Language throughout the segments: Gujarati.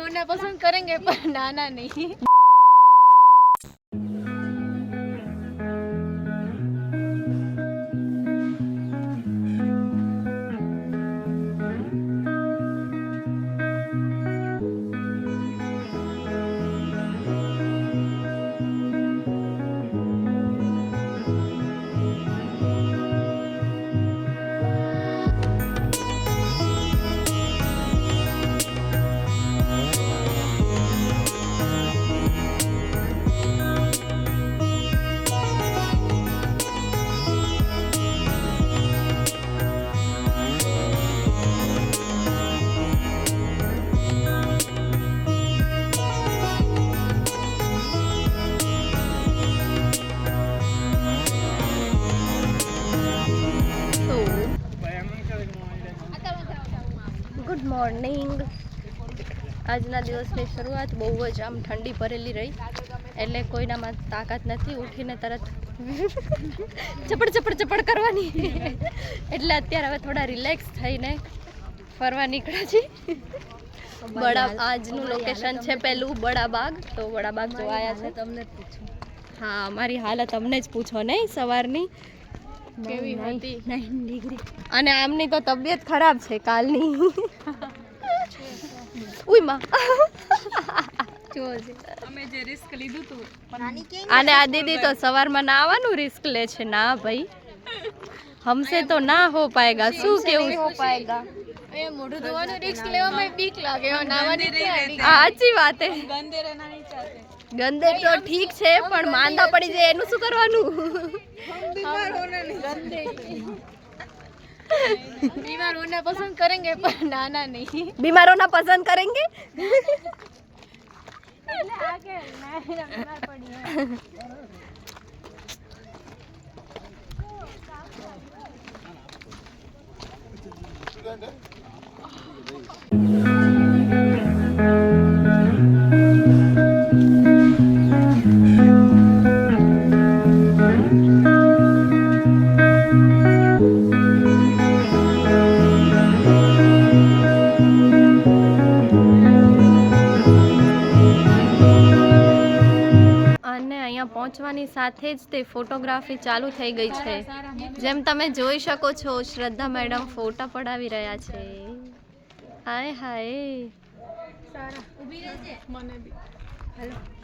होना पसंद करेंगे पर नाना नहीं। Good morning. આજના દિવસની શરૂઆત બહુ જ આમ ઠંડી ભરેલી રહી, એટલે કોઈનામાં તાકાત નથી ઉઠીને તરત ચપડ કરવાની. એટલે અત્યારે હવે થોડા રિલેક્સ થઈને ફરવા નીકળ્યા છીએ. આજનું લોકેશન છે પેલું બડાબાગ. તો બડાબાગ જોવા આવ્યા છે. તમને જ પૂછો. હા, અમારી હાલત અમને જ પૂછો નહીં સવારની કેવી હતી. 9 ડિગ્રી. અને આમની તો તબિયત ખરાબ છે કાલની. ઉઈ માં અમે જે રિસ્ક લીધું તું અને આ દીદી તો સવારમાં ના આવવાનું રિસ્ક લે છે. ના ભાઈ, हमसे तो ना हो पाएगा. શું કેવું हो पाएगा? એ મોઢું ધોવાનું રિસ્ક લેવામાં બીક લાગે. સાચી વાત હે. ગંદે રહેના નહીં ચાહતે. ગંદે તો ઠીક છે, પણ માંદા પડી જાય એનું શું કરવાનું? बीमार होना नहीं. गंदे बीमार होना पसंद करेंगे पर नाना नहीं. बीमार होना पसंद करेंगे. आगे बीमार पड़ी પહોંચવાની સાથે જ તે ફોટોગ્રાફી ચાલુ થઈ ગઈ છે. જેમ તમે જોઈ શકો છો, શ્રદ્ધા મેડમ ફોટા પડાવી રહ્યા છે. હાય હાય.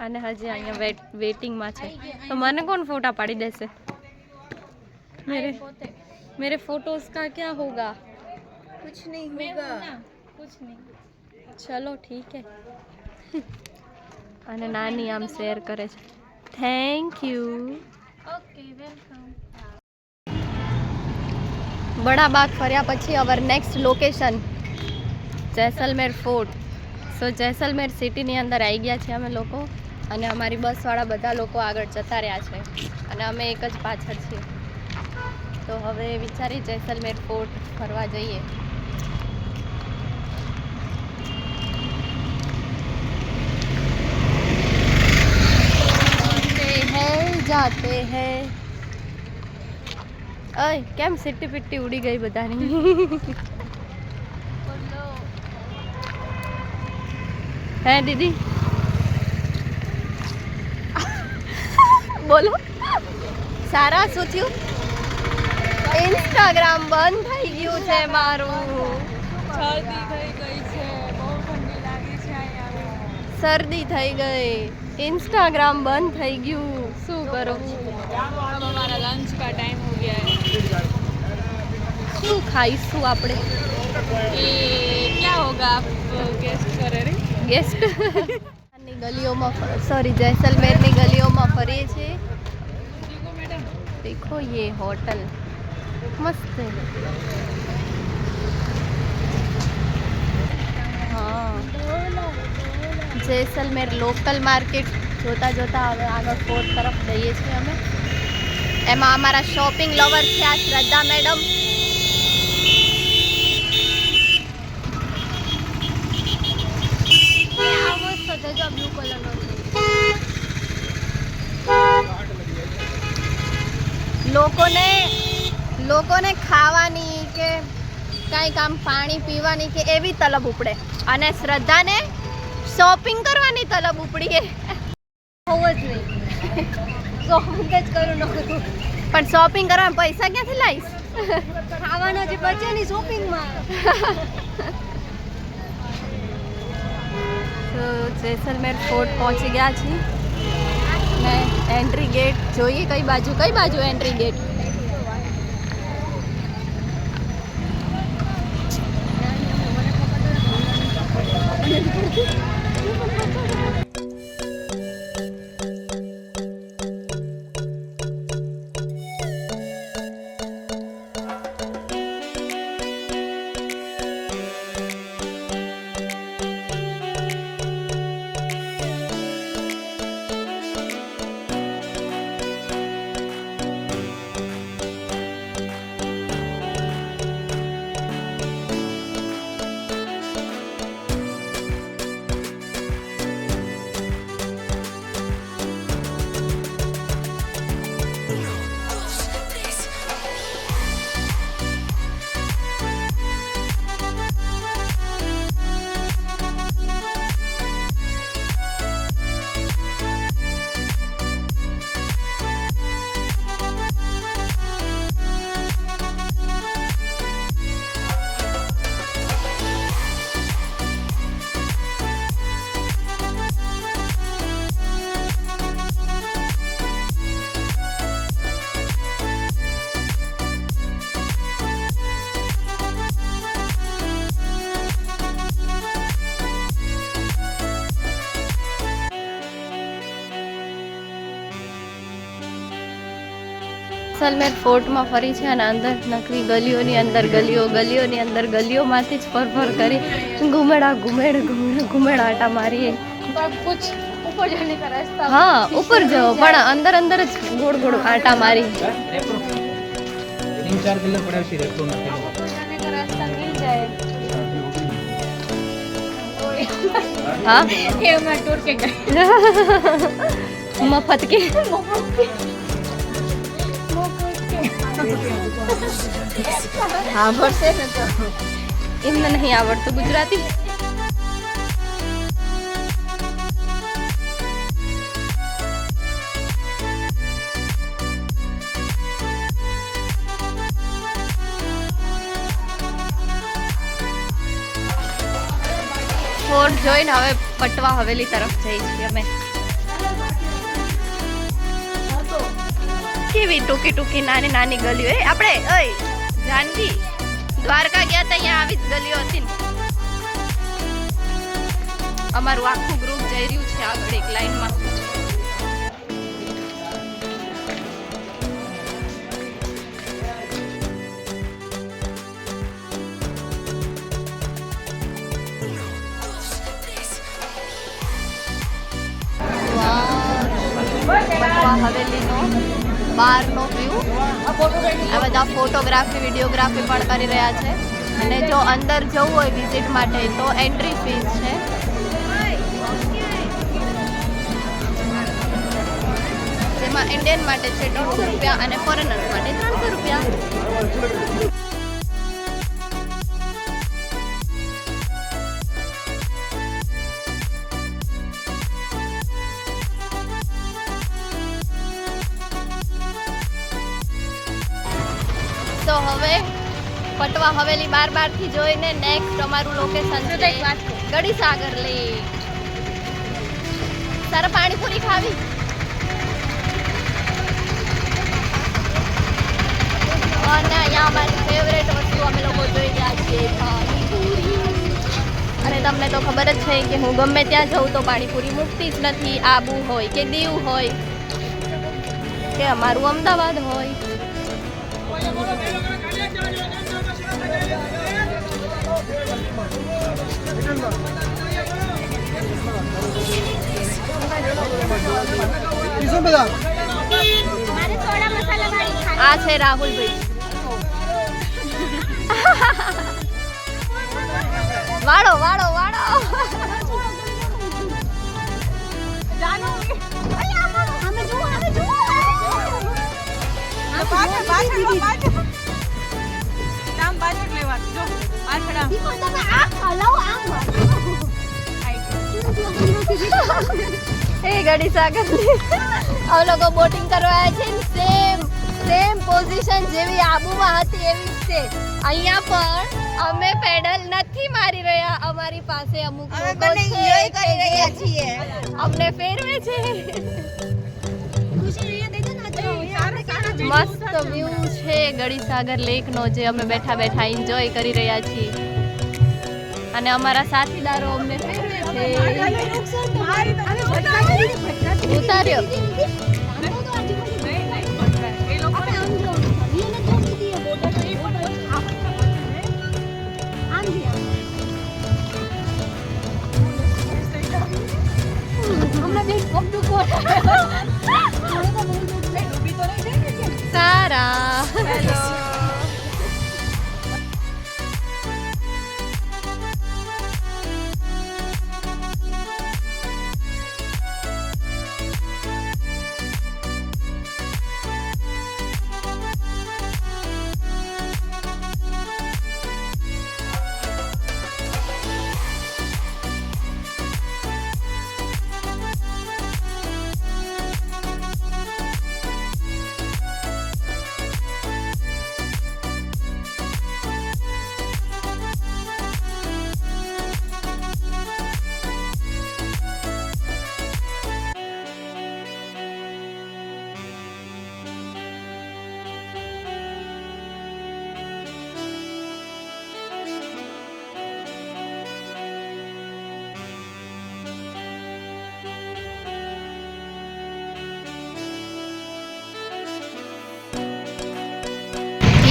અને હજી અહીંયા વેટિંગમાં છે. તો મને કોણ ફોટા પાડી દેશે? मेरे फोटोज का क्या होगा? कुछ नहीं होगा. कुछ नहीं. चलो ठीक है. અને નાની આમ શેર કરે છે. Thank you. Okay, welcome. Badabagh ફર્યા પછી our next location Jaisalmer fort. So Jaisalmer સિટીની અંદર આવી ગયા છીએ અમે લોકો, અને અમારી બસવાળા બધા લોકો આગળ જતા રહ્યા છે અને અમે એક જ પાછળ છીએ. તો હવે વિચારી જેસલમેર ફોર્ટ ફરવા જઈએ. जाते हैं. अय કેમ સિટી પિટ્ટી ઉડી ગઈ બધાની. હે દીદી બોલો. સારા શું થયું? ઇન્સ્ટાગ્રામ બંધ થઈ ગયું છે મારું. શરદી થઈ ગઈ છે, બહુ ઠંડી લાગી છે અહીંયા. શરદી થઈ ગઈ, इंस्टाग्राम बंद થઈ ગયું. શું કરો? हमारा लंच का टाइम हो गया है. શું ખાઈશું આપણે? क्या होगा आप गेस्ट करे रे? गेस्ट ની ગલીઓમાં સોરી જેસલમેરની ગલીઓમાં ફરીએ છીએ. देखो ये होटल मस्त है. हाँ, જેસલમેર લોકલ માર્કેટ જોતા જોતા હવે આગળ ફોર્ટ તરફ જઈએ છીએ અમે. એમાં અમારા શોપિંગ લવર છે આ શ્રદ્ધા મેડમ. આ મસ્ત છે જો બ્લુ કલરનો છે. લોકોને ખાવાની કે કાંઈક આમ પાણી પીવાની કે એવી તલબ ઉપડે, અને શ્રદ્ધાને શોપિંગ કરવાની તલબ ઉપડી હે હોવ જ નહીં શોપિંગ જ કરું નહોતું પણ શોપિંગ કરવા પૈસા ક્યાંથી લાવીશ ખાવાનો જે બચે ની શોપિંગમાં તો જેસલમેર ફોર્ટ પહોંચી ગયા છીએ ને એન્ટ્રી ગેટ જોઈએ કઈ બાજુ એન્ટ્રી ગેટ જેસલમેર ફોર્ટમાં ફરી છે અને અંદર નકરી ગલીઓની અંદર ગલીઓની અંદર ગલીઓમાંથી જ ફર કરી ઘુમેડ આટા મારીએ कुछ ऊपर जाने का रास्ता હા ઉપર જાઓ પણ અંદર જ ગોળ આટા મારી 3-4 किलो पड़े उसी रेट को ना ऊपर जाने का रास्ता मिल जाए હા ये मैं टूर के गई મફત કે હા ભરશે ને તો એમને નહીં આવડતું ગુજરાતી ફોર્ટ જોઈને હવે પટવા હવેલી તરફ જઈએ છીએ અમે કેવી ટૂંકી નાની ગલીઓ એ આપણે ઓય જાનકી દ્વારકા ગયા હતા અહીંયા આવી જ ગલીઓ હતી ને અમારું આખું ગ્રુપ જઈ રહ્યું છે આગળ એક લાઈનમાં હવેલીનો બહારનો વ્યૂ આ બધા ફોટોગ્રાફી વિડીયોગ્રાફી પણ કરી રહ્યા છે અને જો અંદર જવું હોય વિઝિટ માટે તો એન્ટ્રી ફીસ છે જેમાં ઇન્ડિયન માટે છે 150 રૂપિયા અને ફોરેનર્સ માટે 300 રૂપિયા તો હવે પટવા હવેલી બાર થી જોઈને નેક્સ્ટ અમારું લોકેશન છે ગડીસાગર લેક તારે પાણીપુરી ખાવી અને અહીંયા અમારી ફેવરેટ વસ્તુ અમે લોકો જોઈ રહ્યા છીએ પાણીપુરી અને તમને તો ખબર જ છે કે હું ગમે ત્યાં જઉં તો પાણીપુરી મૂકતી જ નથી આબુ હોય કે દીવ હોય કે અમારું અમદાવાદ હોય આ છે રાહુલભાઈ વાળો વાળો વાળો એ ગડી સાગર આ લોકો બોટિંગ કરવા આવ્યા છે સેમ પોઝિશન જેવી આબુમાં હતી એવી જ છે. અહીંયા પણ અમે પેડલ નથી મારી રહ્યા. અમારી પાસે અમુક લોકો છે અમને ફેરવે છે. મસ્ત વ્યૂ છે ગડીસાગર લેક નો જે અમે બેઠા બેઠા એન્જોય કરી રહ્યા છીએ અને અમારા સાથીદારો અમને ફેરવે છે. ઉતાર્યો સારા.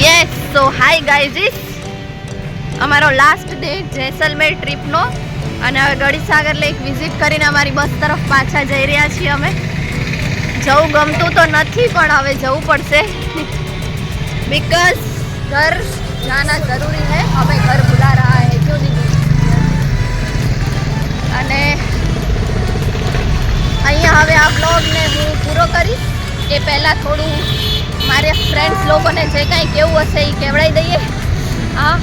યસ સો હાય ગાઈઝ, અમારો લાસ્ટ ડે જેસલમેર ટ્રીપનો અને હવે ગડીસાગર લેક વિઝિટ કરીને અમારી બસ તરફ પાછા જઈ રહ્યા છીએ. અમે જવું ગમતું તો નથી પણ હવે જવું પડશે बिकॉज घर जाना जरूरी है. हमें घर बुला रहा है क्यों दीदी. અને અહીંયા હવે આ બ્લોગને હું પૂરો કરીશ એ પહેલાં થોડું મારે ફ્રેન્ડ્સ લોકોને જે કાંઈ કેવું હશે એ કહેવડાવી દઈએ. હા,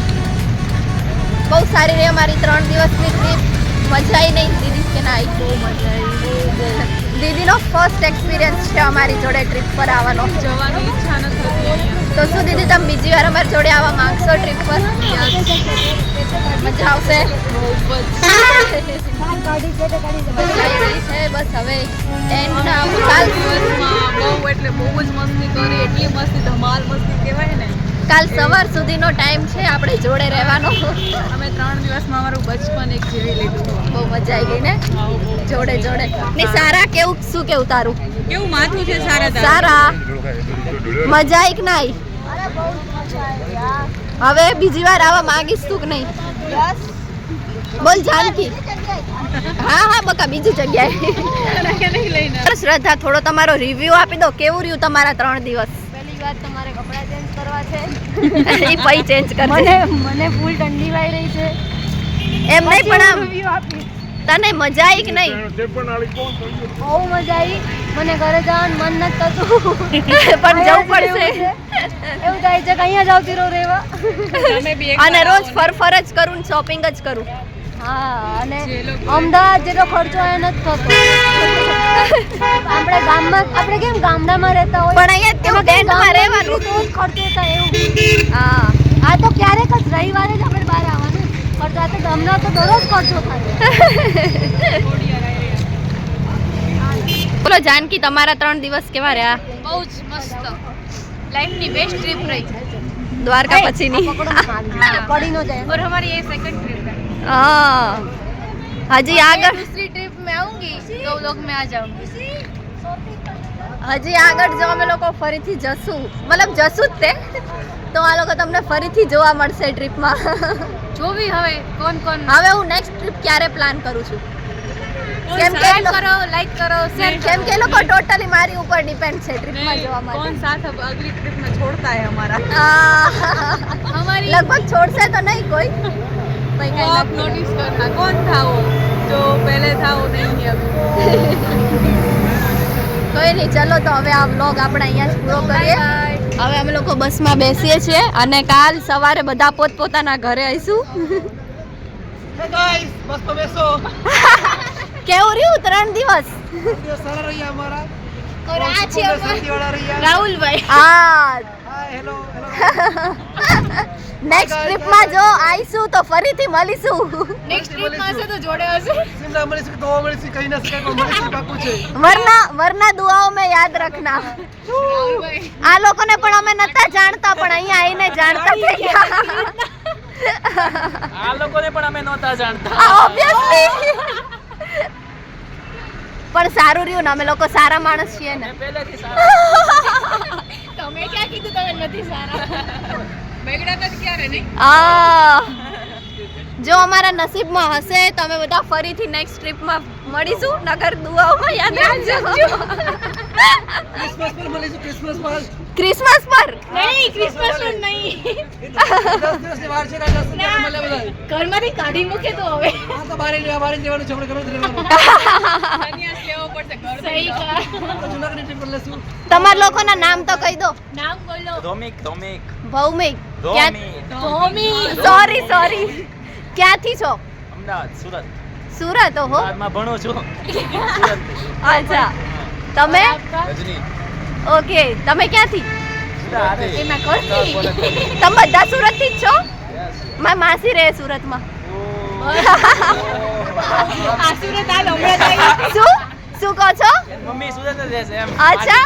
બહુ સારી રહી અમારી 3 દિવસની ટ્રીપ. મજા આવી નહીં દીદી કે ના આવી? બહુ મજા આવી. દીદીનો ફર્સ્ટ એક્સપિરિયન્સ છે અમારી જોડે ટ્રીપ પર આવવાનો. જવાની ઈચ્છા નથી. તો શું દીદી તમે બીજી વાર અમારી જોડે આવવા માંગશો ટ્રીપ પર? મજા આવશે. બસ હવે એન્ડના કાલ દિવસમાં બહુ એટલે બહુ જ મસ્તી કરી. એટલી મસ્તી, ધમાલ મસ્તી કહેવાય ને. કાલ સવાર સુધીનો ટાઈમ છે આપણે જોડે રહેવાનો. અમે 3 દિવસમાં અમારું બચપન એક જીવી લીધું. બહુ મજા આવી ગઈ ને જોડે જોડે. ને સારા કેવું શું કેવું તારું? કેવું માથું છે સારા તારું? સારા મજા આવી કે નહીં? હવે બીજી વાર આવા માંગીશ તું કે નહીં? બોલ જાનકી. હા હા બકા બીજી જગ્યાએ. શ્રદ્ધા થોડો તમારો રિવ્યુ આપી દો. કેવું રહ્યું તમારા 3 દિવસ? પહેલી વાત તમારે કપડાં ચેન્જ કરવા છે. એ પઈ ચેન્જ કરજે. મને ફૂલ ઠંડી વાઈ રહી છે. એમ નહીં પણ આમ રિવ્યુ આપી. તને મજા આવી કે નહીં? બહુ મજા આવી. મને ઘરે જવાનું મન નથી થતું પણ જવું પડશે. એવું થાય છે કે અહીંયા જ આવતી રહું રહેવા. અમે બી એક અને રોજ ફરફર જ કરું ને શોપિંગ જ કરું. હા, અને જે લોકો- અમદાવાદ જેટલો ખર્ચો એ નથી થતો. આપણે ગામમાં આપણે કેમ ગામડામાં રહેતા હોય પણ અહીંયા કેવું ટેન્ટમાં રહેવાનું. તો જ ખર્ચો થાય એવું. હા આ તો ક્યારેક જ રવિવારે જ આપણે બહાર આવવાનું. ખર્ચો આ તો ગામના તો દરરોજ ખર્ચો થાય. બોલો જાનકી તમારા 3 દિવસ કેવા રહ્યા? બહુ જ મસ્ત. લાઈફની બેસ્ટ ટ્રીપ રહી. દ્વારકા પછીની. પડી નો જાય. और हमारी ये सेकंड ट्रिप है. હા હજી આગળ दूसरी ट्रिप में आऊंगी तो लोग में आ जाऊंगी. હજી આગળ જો અમે લોકો ફરીથી જશું, મતલબ જશું જ તે તો આ લોકો તમને ફરીથી જોવા મળશે ટ્રીપમાં. जो भी हवे कौन कौन હવે હું નેક્સ્ટ ટ્રીપ ક્યારે પ્લાન કરું છું કેમ કે सब्सक्राइब करो, लाइक करो, शेयर કેમ કે એ લોકો ટોટલી મારી ઉપર ડિપેન્ડ છે ટ્રીપમાં જવા માટે. कौन साथ अब अगली ट्रिप में छोड़ता है हमारा. हमारी લગભગ છોડશે તો નહીં કોઈ. ભાઈ वो आप કઈ नोटिस करना कौन था वो जो पहले था वो नहीं है अभी. કોઈ નહીં. ચલો તો હવે આ વ્લોગ આપણે અહીંયા જ પૂરો કરીએ. હવે અમે લોકો બસમાં બેસીએ છીએ અને કાલ સવારે બધા પોતપોતાના ઘરે આવીશું. કેવું રહ્યું ત્રણ દિવસ સારા રહ્યા અમારા और आज છે શાંતિવાળા રહ્યા રાહુલભાઈ હા હાય હેલો નેક્સ્ટ ટ્રીપમાં જો આવીશું તો ફરીથી મળીશું નેક્સ્ટ ટ્રીપ માં હશે તો જોડે હશે સિમલા મળીશું તો મળીશું કઈ ના શકાય મળીશું પાકું છે વરના દુઆઓ મેં યાદ રખના રાહુલભાઈ આ લોકોને પણ અમે નતા જાણતા પણ અહીંયા આવીને જાણતા થઈ ગયા આ લોકોને પણ અમે નહોતા જાણતા ઓબ્વિયસલી પણ સારું રહ્યું ને અમે લોકો સારા માણસ છીએ ને પહેલેથી સારા તમે ક્યાં કીધું તમે નથી સારા બેગડા જ ક્યારે નહીં આ જો અમારા નસીબમાં હશે તો અમે બધા ફરીથી નેક્સ્ટ ટ્રીપમાં મળીશું નગર દુઆઓમાં યાદ રાખજો ક્રિસમસ પર મળીશું ક્રિસમસ પર ક્રિસમસ પર નહીં ક્રિસમસ પર નહીં 10 દિવસની વાર છે ને 10 દિવસ મળે બધા ઘરમાંથી કાઢી મૂકે તો હવે આ તો બારે જવાનું છે આપણે ઘરે જ રહેવાનું સંન્યાસ લેવો પડશે ઘર સહી કા તો જુનાગઢની ટ્રીપ પર લેશું તમારા લોકોના નામ તો કહી દો નામ બોલો ધોમિક ભૌમિક ભૂમિ સોરી ક્યાંથી છો અમદાવાદ સુરત સુરત ઓહો અમદાવાદમાં ભણું છું સુરત અચ્છા તમે રજની ઓકે તમે ક્યાંથી એમાં કરતી તમે બધા સુરત થી જ છો મારી માસી રહે સુરતમાં આ સુરત હાલ હમણાં શું કહો છો મમ્મી સુરત જ રહેશે એમ અચ્છા